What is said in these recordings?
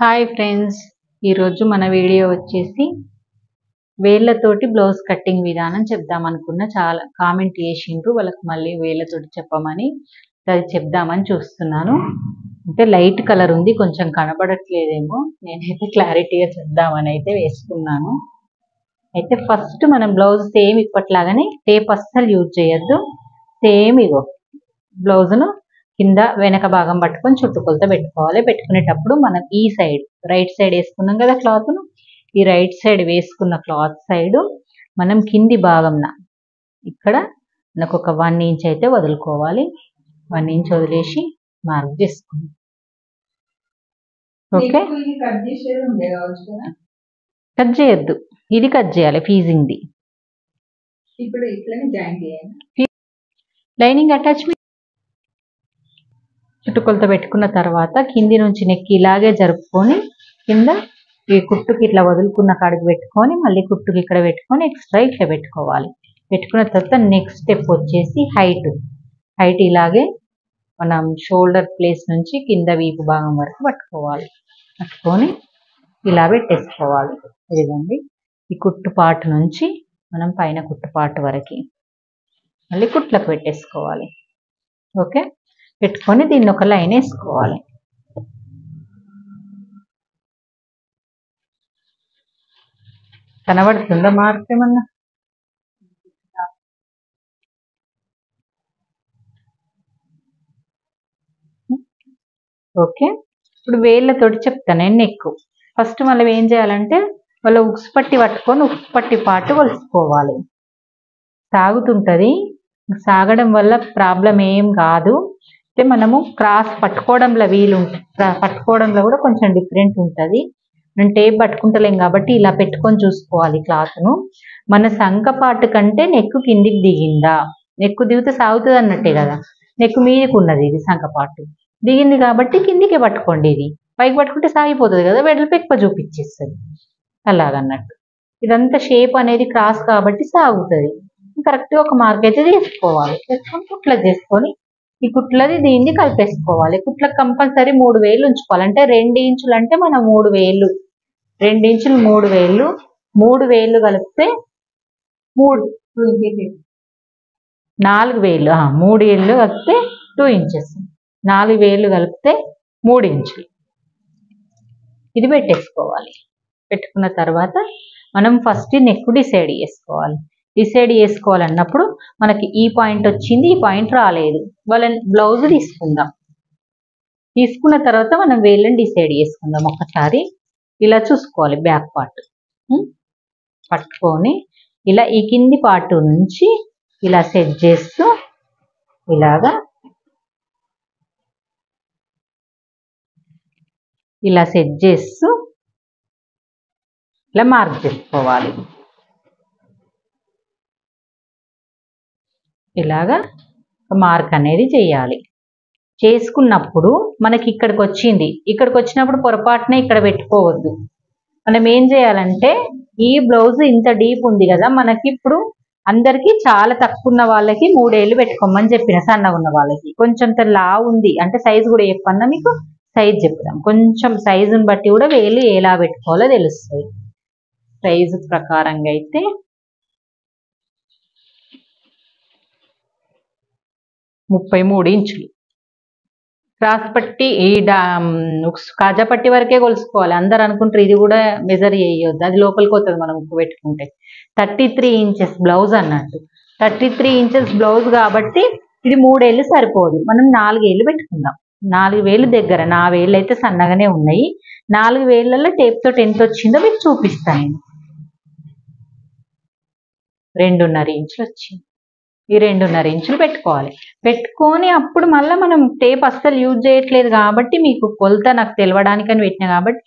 Hi friends, ఈరోజు మన video వచ్చేసి వేళ్ళతోటి బ్లౌజ్ కటింగ్ విధానం చెప్దాం అనుకున్న. చాలా కామెంట్ చేసిండ్రు, వాళ్ళకి మళ్ళీ వేళ్ళతోటి చెప్పమని, అది చెప్దామని చూస్తున్నాను. అంటే లైట్ కలర్ ఉంది, కొంచెం కనబడట్లేదేమో, నేనైతే క్లారిటీగా చెప్దామని అయితే వేసుకున్నాను. అయితే ఫస్ట్ మనం బ్లౌజ్ సేమ్ ఇప్పట్లాగానే టేప్ అస్సలు యూజ్ చేయొద్దు. సేమ్ ఇగో బ్లౌజ్ను కింద వెనక భాగం పట్టుకొని చుట్టుకొలత పెట్టుకోవాలి. పెట్టుకునేటప్పుడు మనం ఈ సైడ్ రైట్ సైడ్ వేసుకున్నాం కదా క్లాత్ను, ఈ రైట్ సైడ్ వేసుకున్న క్లాత్ సైడ్ మనం కింది భాగంన ఇక్కడ మనకు ఒక 1 ఇంచ్ అయితే వదులుకోవాలి. 1 ఇంచ్ వదిలేసి మార్క్ చేసుకోండి. ఓకే, కట్ చేయొద్దు, ఇది కట్ చేయాలి ఫీజింగ్ది. ఇప్పుడు ఇట్లనే జాయిన్ చేయాలి. లైనింగ్ అటాచ్మెంట్ చుట్టుకొలత పెట్టుకున్న తర్వాత కింది నుంచి నెక్కి ఇలాగే జరుపుకొని కింద ఈ కుట్టుకి ఇట్లా వదులుకున్న కాడికి పెట్టుకొని మళ్ళీ కుట్టుకి ఇక్కడ పెట్టుకొని ఎక్స్ట్రా ఇట్లా పెట్టుకోవాలి. పెట్టుకున్న తర్వాత నెక్స్ట్ స్టెప్ వచ్చేసి హైట్ ఇలాగే మనం షోల్డర్ ప్లేస్ నుంచి కింద వీపు భాగం వరకు పట్టుకోవాలి. పట్టుకొని ఇలా పెట్టేసుకోవాలి. ఇదిగోండి, ఈ కుట్టు పార్ట్ నుంచి మనం పైన కుట్టు పార్ట్ వరకు మళ్ళీ కుట్లకు పెట్టేసుకోవాలి. ఓకే, పెట్టుకొని దీన్ని ఒక లైన్ వేసుకోవాలి. కనబడుతుందా మార్క్ ఏమన్నా? ఓకే, ఇప్పుడు వేళ్ళతోటి చెప్తాను. నెక్ ఫస్ట్ మనం ఏం చేయాలంటే వాళ్ళ ఉక్స్ పట్టి పట్టుకొని ఉక్స్ పట్టి పాటు కొలుసుకోవాలి. సాగుతుంటుంది, సాగడం వల్ల ప్రాబ్లం ఏం కాదు. అయితే మనము క్రాస్ పట్టుకోవడంలో పట్టుకోవడంలో కూడా కొంచెం డిఫరెంట్ ఉంటుంది. మనం టేప్ పట్టుకుంటలేం కాబట్టి ఇలా పెట్టుకొని చూసుకోవాలి క్లాత్ను. మన సంకపాటు కంటే నెక్కు కిందికి దిగిందా, నెక్కు దిగితే సాగుతుంది అన్నట్టే కదా, నెక్కు మీదకి ఉన్నది, ఇది సంకపాటు దిగింది కాబట్టి కిందికే పట్టుకోండి. ఇది పైకి పట్టుకుంటే సాగిపోతుంది కదా, వెడల్పు ఎక్కువ చూపించేస్తుంది అలాగన్నట్టు. ఇదంతా షేప్ అనేది క్రాస్ కాబట్టి సాగుతుంది. కరెక్ట్గా ఒక మార్క్ అయితే తీసుకోవాలి. చేసుకొని కుట్ల చేసుకొని ఈ కుట్లది దీన్ని కలిపేసుకోవాలి. కుట్లకు కంపల్సరీ 3 వేలు ఉంచుకోవాలి. అంటే 2 ఇంచులు అంటే మనం 3 వేలు, 2 ఇంచులు 3 వేలు, 3 వేలు కలిపితే 4 వేలు, 3 ఏళ్ళు కలిపితే 2 ఇంచెస్, 4 వేలు కలిపితే 3 ఇంచులు. ఇది పెట్టేసుకోవాలి. పెట్టుకున్న తర్వాత మనం ఫస్ట్ నెక్ డిసైడ్ చేసుకోవాలి. డిసైడ్ చేసుకోవాలన్నప్పుడు మనకి ఈ పాయింట్ వచ్చింది, ఈ పాయింట్ రాలేదు, వాళ్ళని బ్లౌజ్ తీసుకుందాం. తీసుకున్న తర్వాత మనం వేళ్ళని డిసైడ్ చేసుకుందాం. ఒకసారి ఇలా చూసుకోవాలి. బ్యాక్ పార్ట్ పట్టుకొని ఇలా ఈ కింది పార్ట్ నుంచి ఇలా సెట్ చేస్తూ ఇలా సెట్ చేస్తూ ఇలా మార్క్ చేసుకోవాలి. ఇలాగా మార్క్ అనేది చేయాలి. చేసుకున్నప్పుడు మనకి ఇక్కడికి వచ్చింది, ఇక్కడికి వచ్చినప్పుడు పొరపాటునే ఇక్కడ పెట్టుకోవద్దు. మనం ఏం చేయాలంటే ఈ బ్లౌజ్ ఇంత డీప్ ఉంది కదా, మనకి ఇప్పుడు అందరికీ చాలా తక్కువ ఉన్న వాళ్ళకి 3 ఏళ్ళు పెట్టుకోమని చెప్పిన, సన్నగా ఉన్న వాళ్ళకి కొంచెం లావు ఉంది అంటే సైజు కూడా చెప్పన్నా, మీకు సైజు చెప్తాం. కొంచెం సైజుని బట్టి కూడా వేలు ఎలా పెట్టుకోవాలో తెలుస్తుంది. సైజు ప్రకారంగా అయితే 33 ఇంచులు క్రాస్ పట్టి, ఈ కాజా పట్టి వరకే కొలుసుకోవాలి. అందరు అనుకుంటారు ఇది కూడా మెజర్ చేయొద్దు, అది లోపలికి పోతుంది మనం ఉప్పు పెట్టుకుంటే. 33 ఇంచెస్ బ్లౌజ్ అన్నట్టు. 33 ఇంచెస్ బ్లౌజ్ కాబట్టి ఇది 3 ఏళ్ళు సరిపోదు, మనం 4 ఏళ్ళు పెట్టుకుందాం. 4 వేలు దగ్గర, నా వేళ్ళు అయితే సన్నగానే ఉన్నాయి. 4 వేళ్ళల్లో టేప్ తోటి ఎంత వచ్చిందో మీకు చూపిస్తాను నేను. 2.5 ఇంచులు వచ్చింది. ఈ 2.5 ఇంచులు పెట్టుకోవాలి. పెట్టుకొని అప్పుడు మళ్ళీ మనం టేప్ అస్సలు యూజ్ చేయట్లేదు కాబట్టి మీకు కొలత నాకు తెలవడానికని పెట్టినా కాబట్టి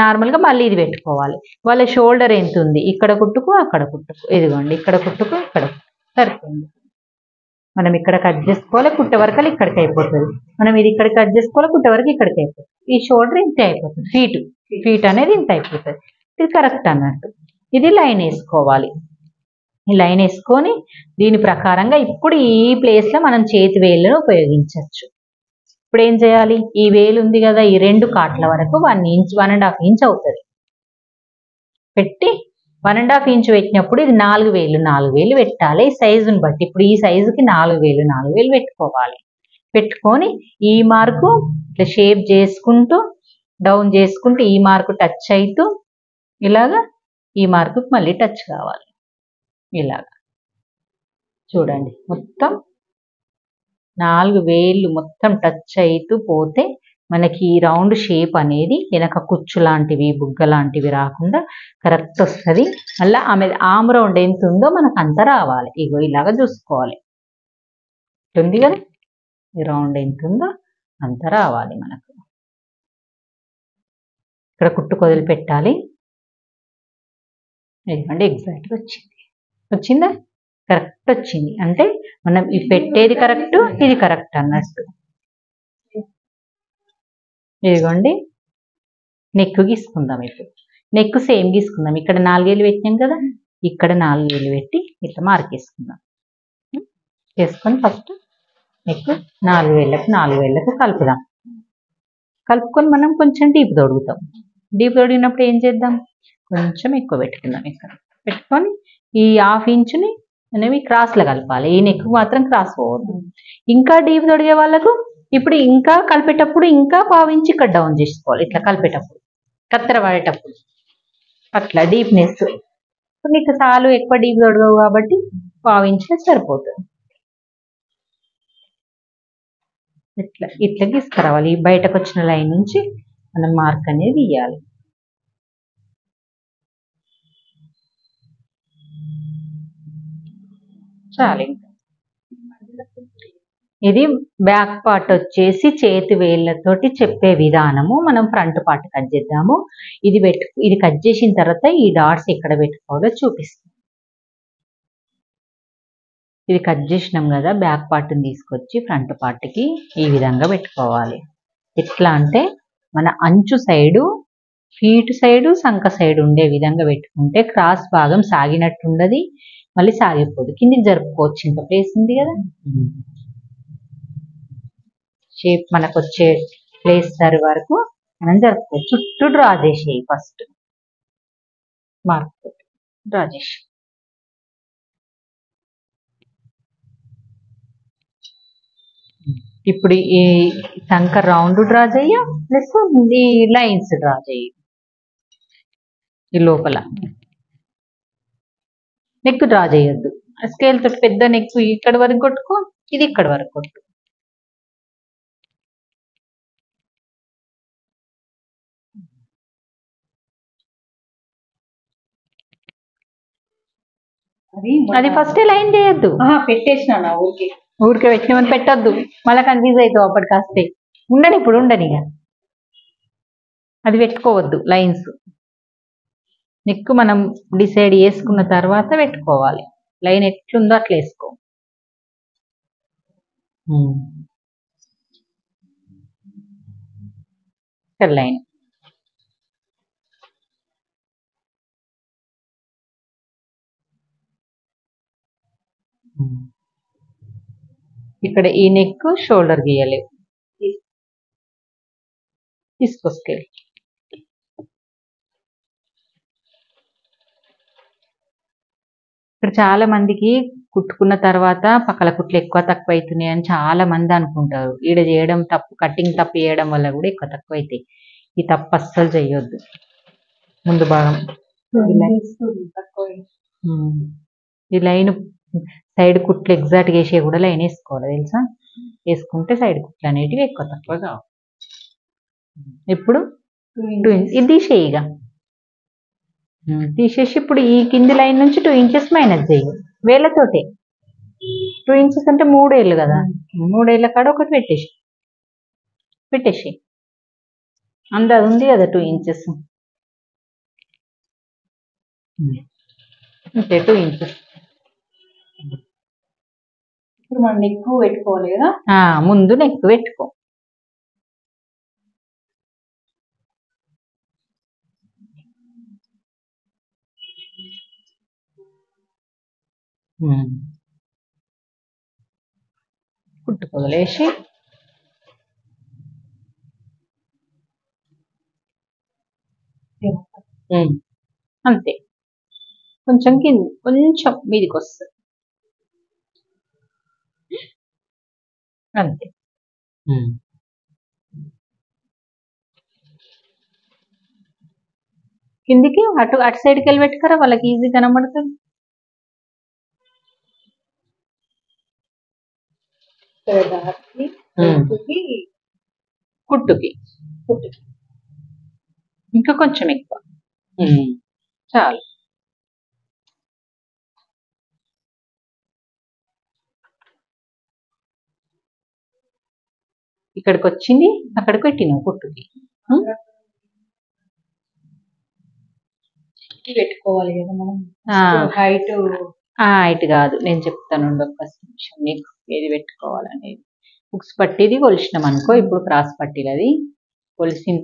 నార్మల్గా మళ్ళీ ఇది పెట్టుకోవాలి. వాళ్ళ షోల్డర్ ఎంత ఉంది, ఇక్కడ కుట్టుకు అక్కడ కుట్టుకు, ఇదిగోండి ఇక్కడ కుట్టుకు ఇక్కడ సరిపోయింది. మనం ఇక్కడ కట్ చేసుకోవాలి, కుట్టే వరకు ఇక్కడికి అయిపోతుంది. మనం ఇది ఇక్కడ కట్ చేసుకోవాలి, కుట్టే వరకు ఇక్కడికి అయిపోతుంది. ఈ షోల్డర్ ఇంత అయిపోతుంది, ఫీట్ అనేది ఇంత అయిపోతుంది. ఇది కరెక్ట్ అన్నట్టు. ఇది లైన్ వేసుకోవాలి. ఈ లైన్ వేసుకొని దీని ప్రకారంగా ఇప్పుడు ఈ ప్లేస్లో మనం చేతి వేళ్ళను ఉపయోగించవచ్చు. ఇప్పుడు ఏం చేయాలి, ఈ వేలు ఉంది కదా, ఈ 2 కాట్ల వరకు 1 ఇంచ్ 1.5 ఇంచ్ అవుతుంది పెట్టి 1.5 ఇంచ్ పెట్టినప్పుడు ఇది 4 వేలు పెట్టాలి సైజుని బట్టి. ఇప్పుడు ఈ సైజుకి 4 వేలు పెట్టుకోవాలి. పెట్టుకొని ఈ మార్కు ఇట్లా షేప్ చేసుకుంటూ డౌన్ చేసుకుంటూ ఈ మార్కు టచ్ అవుతూ ఇలాగా ఈ మార్కుకి మళ్ళీ టచ్ కావాలి. ఇలాగా చూడండి, మొత్తం 4 వేలు మొత్తం టచ్ అవుతూ పోతే మనకి ఈ రౌండ్ షేప్ అనేది వెనక కుచ్చు లాంటివి బుగ్గ లాంటివి రాకుండా కరెక్ట్ వస్తుంది. మళ్ళీ ఆమె ఆమ్ రౌండ్ ఎంత ఉందో మనకు అంత రావాలి. ఇగో ఇలాగా చూసుకోవాలి. ఉంది కదా, ఈ రౌండ్ ఎంత ఉందో అంత రావాలి మనకు. ఇక్కడ కుట్టు కొదిలి పెట్టాలి. ఎందుకంటే ఎగ్జాక్ట్గా వచ్చిందా, కరెక్ట్ వచ్చింది అంటే మనం ఈ పెట్టేది కరెక్ట్, ఇది కరెక్ట్ అన్నట్టు. ఇదిగోండి, నెక్ గీసుకుందాం. ఇప్పుడు నెక్ సేమ్ గీసుకుందాం. ఇక్కడ 4 వేలు పెట్టినాం కదా, ఇక్కడ 4 వేలు పెట్టి ఇట్లా మార్క్ వేసుకుందాం. చేసుకొని ఫస్ట్ నెక్ 4 వేళ్ళకు కలుపుదాం. కలుపుకొని మనం కొంచెం డీప్ తొడుగుతాం. డీప్ తొడిగినప్పుడు ఏం చేద్దాం, కొంచెం ఎక్కువ పెట్టుకుందాం. ఇక్కడ పెట్టుకొని ఈ 1/2 ఇంచుని అనేవి క్రాస్లో కలపాలి. ఈ నెక్ మాత్రం క్రాస్ పోవద్దు. ఇంకా డీప్ తొడిగే వాళ్ళకు ఇప్పుడు ఇంకా కలిపేటప్పుడు ఇంకా 1/2 ఇంచ్ ఇక్కడ డౌన్ చేసుకోవాలి. ఇట్లా కలిపేటప్పుడు కత్తెర పడేటప్పుడు అట్లా డీప్నెస్. ఇప్పుడు నీకు చాలు ఎక్కువ డీప్ తొడగవు కాబట్టి 1/2 ఇంచులో సరిపోతుంది. ఇట్లా తీసుకురావాలి. ఈ బయటకు వచ్చిన లైన్ నుంచి మనం మార్క్ అనేది ఇవ్వాలి. చాలు. ఇది బ్యాక్ పార్ట్ వచ్చేసి చేతి వేళ్ళతోటి చెప్పే విధానము. మనం ఫ్రంట్ పార్ట్ కట్ చేద్దాము. ఇది కట్ చేసిన తర్వాత ఈ డాట్స్ ఎక్కడ పెట్టుకోవాలో చూపిస్తాం. ఇది కట్ చేసినాం కదా, బ్యాక్ పార్ట్ని తీసుకొచ్చి ఫ్రంట్ పార్ట్కి ఈ విధంగా పెట్టుకోవాలి. ఎట్లా అంటే మన అంచు సైడు, ఫీట్ సైడు, సంక సైడ్ ఉండే విధంగా పెట్టుకుంటే క్రాస్ భాగం సాగినట్టు ఉండదు, మళ్ళీ సాగిపోదు. కిందికి జరుపుకోవచ్చు, ఇంకా ప్లేస్ ఉంది కదా. షేప్ మనకు వచ్చే ప్లేస్ వరకు మనం జరుపుకోవచ్చు. చుట్టూ డ్రా చేసేయి. ఫస్ట్ మార్క్ డ్రా చేసి ఇప్పుడు ఈ సంక రౌండ్ డ్రా చెయ్య, ప్లస్ ఈ లైన్స్ డ్రా చెయ్యి. ఈ లోపల నెక్ డ్రా చేయొద్దు. స్కేల్ తోటి పెద్ద నెక్ ఇక్కడ వరకు కొట్టుకో, ఇది ఇక్కడ వరకు కొట్టు. అది ఫస్ట్ లైన్ చేయొద్దు. పెట్టేసిన ఊరికే పెట్టినమని పెట్టొద్దు, మళ్ళీ కన్ఫ్యూజ్ అవుతావు అప్పటికి. కాస్తే ఉండని, ఇప్పుడు ఉండని, అది పెట్టుకోవద్దు. లైన్స్ నెక్ మనం డిసైడ్ చేసుకున్న తర్వాత పెట్టుకోవాలి. లైన్ ఎట్లుందో అట్లా వేసుకో. ఇక్కడ లైన్ ఇక్కడ ఈ నెక్ షోల్డర్ గీయలేవు, తీసుకొసుకెళ్ళి. ఇక్కడ చాలా మందికి కుట్టుకున్న తర్వాత పక్కల కుట్లు ఎక్కువ తక్కువ అవుతున్నాయి అని చాలా మంది అనుకుంటారు. ఈడ చేయడం తప్పు, కటింగ్ తప్పు చేయడం వల్ల కూడా ఎక్కువ తక్కువ అవుతాయి. ఈ తప్పు అస్సలు చేయొద్దు. ముందు భాగం ఈ లైన్ సైడ్ కుట్లు ఎగ్జాక్ట్గా వేసే కూడా లైన్ వేసుకోవాలి, తెలుసా. వేసుకుంటే సైడ్ కుట్లు అనేటివి ఎక్కువ తక్కువ కావు. ఇప్పుడు 2 ఇంచ్ ఇది తీసేయిగా, తీసేసి ఇప్పుడు ఈ కింది లైన్ నుంచి 2 ఇంచెస్ మైనస్ చేయి వేళ్ళతోటే. 2 ఇంచెస్ అంటే 3 ఏళ్ళు కదా, 3 ఏళ్ళ కాడ ఒకటి పెట్టేసి అందాది ఉంది కదా 2 ఇంచెస్, అంతే 2 ఇంచెస్. ఇప్పుడు మనం నెక్ పెట్టుకోవాలి కదా, ముందు నెక్ పెట్టుకో. కుట్టు పొదలేసి అంతే, కొంచెం కింది కొంచెం మీదికి వస్తుంది అంతే. కిందికి అటు సైడ్కి వెళ్ళి పెట్టుకరా, వాళ్ళకి ఈజీ కనబడుతుంది. కుట్టుకి ఇంకా కొంచెం ఎక్కువ చాలు. ఇక్కడికి వచ్చింది, అక్కడికి పెట్టినావు కుట్టుకి. పెట్టుకోవాలి కదా మనం. హైట్ కాదు, నేను చెప్తాను ఒక్క నిమిషం నీకు ఏది పెట్టుకోవాలనేది. బుక్స్ పట్టిది కొలిసినాం అనుకో, ఇప్పుడు క్రాస్ పట్టిలది కొలిసిన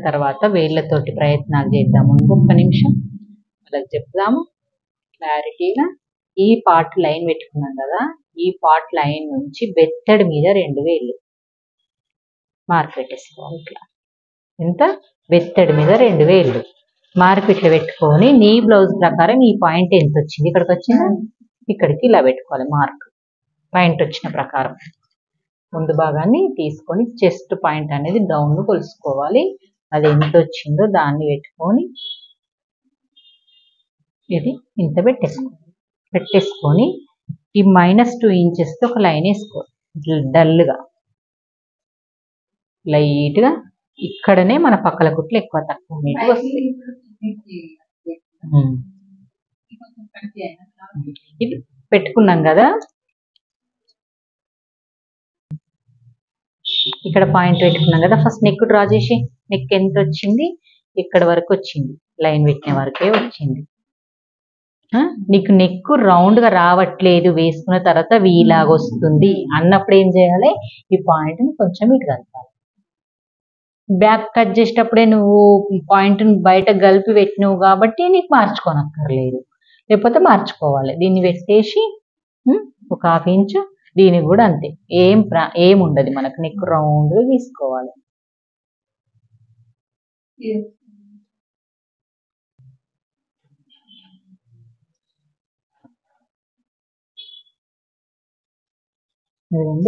తర్వాత వేళ్ళతోటి ప్రయత్నాలు చేద్దాము. ఇంకొక నిమిషం వాళ్ళకి చెప్దాము క్లారిటీగా. ఈ పార్ట్ లైన్ పెట్టుకున్నాం కదా, ఈ పార్ట్ లైన్ నుంచి బెత్తడి మీద 2 వేళ్ళు మార్క్ పెట్టేసుకోవాలి. ఇట్లా ఎంత బెత్తడి మీద 2 వేళ్ళు మార్క్ ఇట్లా పెట్టుకొని నీ బ్లౌజ్ ప్రకారం ఈ పాయింట్ ఎంత వచ్చింది, ఇక్కడికి వచ్చిందా, ఇక్కడికి ఇలా పెట్టుకోవాలి. మార్క్ పాయింట్ వచ్చిన ప్రకారం ముందు భాగాన్ని తీసుకొని చెస్ట్ పాయింట్ అనేది డౌన్ కొలుసుకోవాలి. అది ఎంత వచ్చిందో దాన్ని పెట్టుకొని ఇది ఇంత పెట్టేసుకొని ఈ -2 ఇంచెస్తో ఒక లైన్ వేసుకోవాలి డల్గా లైట్గా. ఇక్కడనే మన పక్కల కుట్లు ఎక్కువ తక్కువ నీట్గా వస్తాయి. ఇది పెట్టుకున్నాం కదా, ఇక్కడ పాయింట్ పెట్టుకున్నాం కదా. ఫస్ట్ నెక్ డ్రా చేసి, నెక్ ఎంత వచ్చింది, ఇక్కడ వరకు వచ్చింది, లైన్ పెట్టిన వరకే వచ్చింది. నీకు నెక్ రౌండ్గా రావట్లేదు, వేసుకున్న తర్వాత వీలాగా వస్తుంది అన్నప్పుడు ఏం చేయాలి, ఈ పాయింట్ని కొంచెం ఇటు కలపాలి. బ్యాక్ కట్ చేసేటప్పుడే నువ్వు పాయింట్ని బయట కలిపి పెట్టినవు కాబట్టి నీకు మార్చుకోనక్కర్లేదు, లేకపోతే మార్చుకోవాలి. దీన్ని పెట్టేసి ఒక 1/2 ఇంచు, దీనికి కూడా అంతే, ఏం ఉండదు మనకు, నెక్ రౌండ్గా తీసుకోవాలి.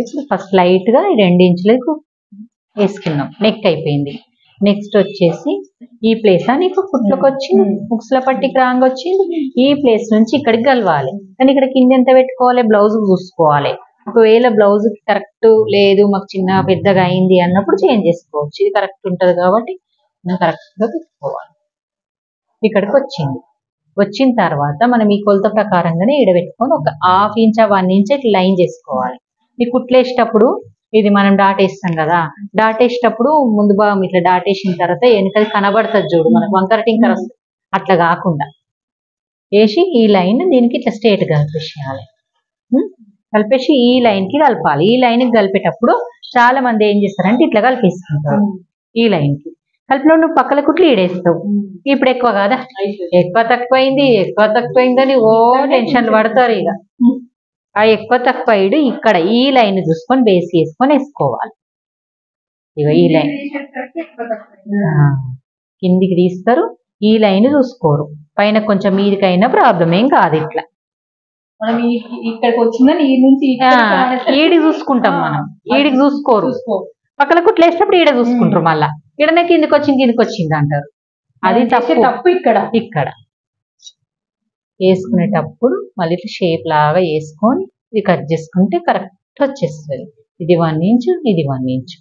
ఇప్పుడు ఫస్ట్ లైట్గా 2 ఇంచులకు వేసుకున్నాం, నెక్ అయిపోయింది. నెక్స్ట్ వచ్చేసి ఈ ప్లేస్ నీకు కుట్లకు వచ్చింది, బుక్స్ల పట్టికి రాంగ్ వచ్చింది, ఈ ప్లేస్ నుంచి ఇక్కడికి కలవాలి. కానీ ఇక్కడ కింద ఎంత పెట్టుకోవాలి, బ్లౌజ్ చూసుకోవాలి. ఒకవేళ బ్లౌజ్ కరెక్ట్ లేదు, మాకు చిన్న పెద్దగా అయింది అన్నప్పుడు చేంజ్ చేసుకోవచ్చు. ఇది కరెక్ట్ ఉంటుంది కాబట్టి మనం కరెక్ట్గా పెట్టుకోవాలి. ఇక్కడికి వచ్చిన తర్వాత మనం ఈ కొలత ప్రకారంగానే పెట్టుకొని ఒక 1/2 ఇంచ్ 1 ఇంచ్ ఇట్లా లైన్ చేసుకోవాలి. ఈ కుట్లేసేటప్పుడు ఇది మనం డాట్ వేస్తాం కదా, డాట్ వేసేటప్పుడు ముందు భాగం ఇట్లా డాట్ వేసిన తర్వాత వెనకది కనబడుతుంది చూడు, మనకు వంకర టింకర వస్తుంది, అట్లా కాకుండా వేసి ఈ లైన్ దీనికి ఇట్లా స్ట్రేట్ కలిపేసేయాలి. కలిపేసి ఈ లైన్కి కలపాలి. ఈ లైన్కి కలిపేటప్పుడు చాలా మంది ఏం చేస్తారంటే ఇట్లా కలిపేసుకుంటారు. ఈ లైన్కి కలిపిన నువ్వు పక్కల కుట్లు ఈడేస్తావు. ఇప్పుడు ఎక్కువ కాదా, ఎక్కువ తక్కువైందని ఓ టెన్షన్లు పడతారు. ఇక ఆ ఎక్కువ తక్కువ ఇక్కడ ఈ లైన్ చూసుకొని బేస్ వేసుకొని వేసుకోవాలి. ఇక ఈ లైన్ కిందికి తీస్తారు, ఈ లైన్ చూసుకోరు, పైన కొంచెం మీదికైనా ప్రాబ్లం ఏం కాదు. ఇట్లా మనం ఇక్కడికి వచ్చిందని ఈ నుంచి ఈడికి చూసుకుంటాం, మనం ఈడికి చూసుకోరు. పక్కల కుట్లు వేసేటప్పుడు ఈడ చూసుకుంటారు, మళ్ళా ఈడనే కిందికి వచ్చింది అంటారు. అది తప్పు. ఇక్కడ వేసుకునేటప్పుడు మళ్ళీ ఇట్లా షేప్ లాగా వేసుకొని ఇది కట్ చేసుకుంటే కరెక్ట్ వచ్చేస్తుంది. ఇది 1 ఇంచ్, ఇది 1 ఇంచ్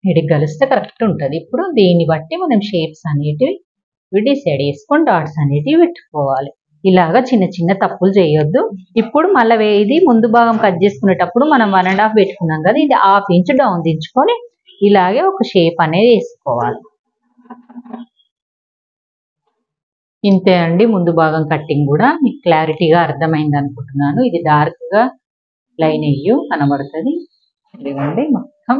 ఇడికి కలిస్తే కరెక్ట్ ఉంటుంది. ఇప్పుడు దీన్ని బట్టి మనం షేప్స్ అనేటివి డిసైడ్ చేసుకొని డాట్స్ అనేటివి పెట్టుకోవాలి. ఇలాగా చిన్న చిన్న తప్పులు చేయొద్దు. ఇప్పుడు మళ్ళీ ఇది ముందు భాగం కట్ చేసుకునేటప్పుడు మనం 1.5 పెట్టుకున్నాం కదా, ఇది 1/2 ఇంచ్ డౌన్ దించుకొని ఇలాగే ఒక షేప్ అనేది వేసుకోవాలి. ఇంతే అండి, ముందు భాగం కట్టింగ్ కూడా మీకు క్లారిటీగా అర్థమైంది అనుకుంటున్నాను. ఇది డార్క్గా లైన్ కనబడుతుంది. ఇదిగోండి, మొత్తం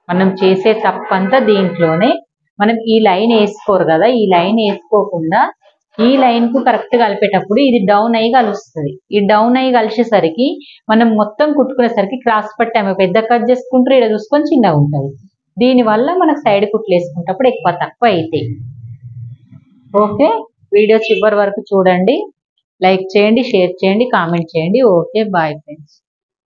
మనం చేసే తప్పంతా దీంట్లోనే. మనం ఈ లైన్ వేసుకోరు కదా, ఈ లైన్ వేసుకోకుండా ఈ లైన్ కు కరెక్ట్ కలిపేటప్పుడు ఇది డౌన్ అయ్యి కలుస్తుంది. ఈ డౌన్ అయ్యి కలిసేసరికి మనం మొత్తం కుట్టుకునేసరికి క్రాస్ పట్టి ఆమె పెద్ద కట్ చేసుకుంటారు, ఇక్కడ చూసుకొని చిన్నగా ఉంటుంది. దీనివల్ల మనకు సైడ్ కుట్లు వేసుకుంటప్పుడు ఎక్కువ తక్కువ అవుతాయి. ఓకే, వీడియో చివరి వరకు చూడండి, లైక్ చేయండి, షేర్ చేయండి, కామెంట్ చేయండి. Okay, bye friends.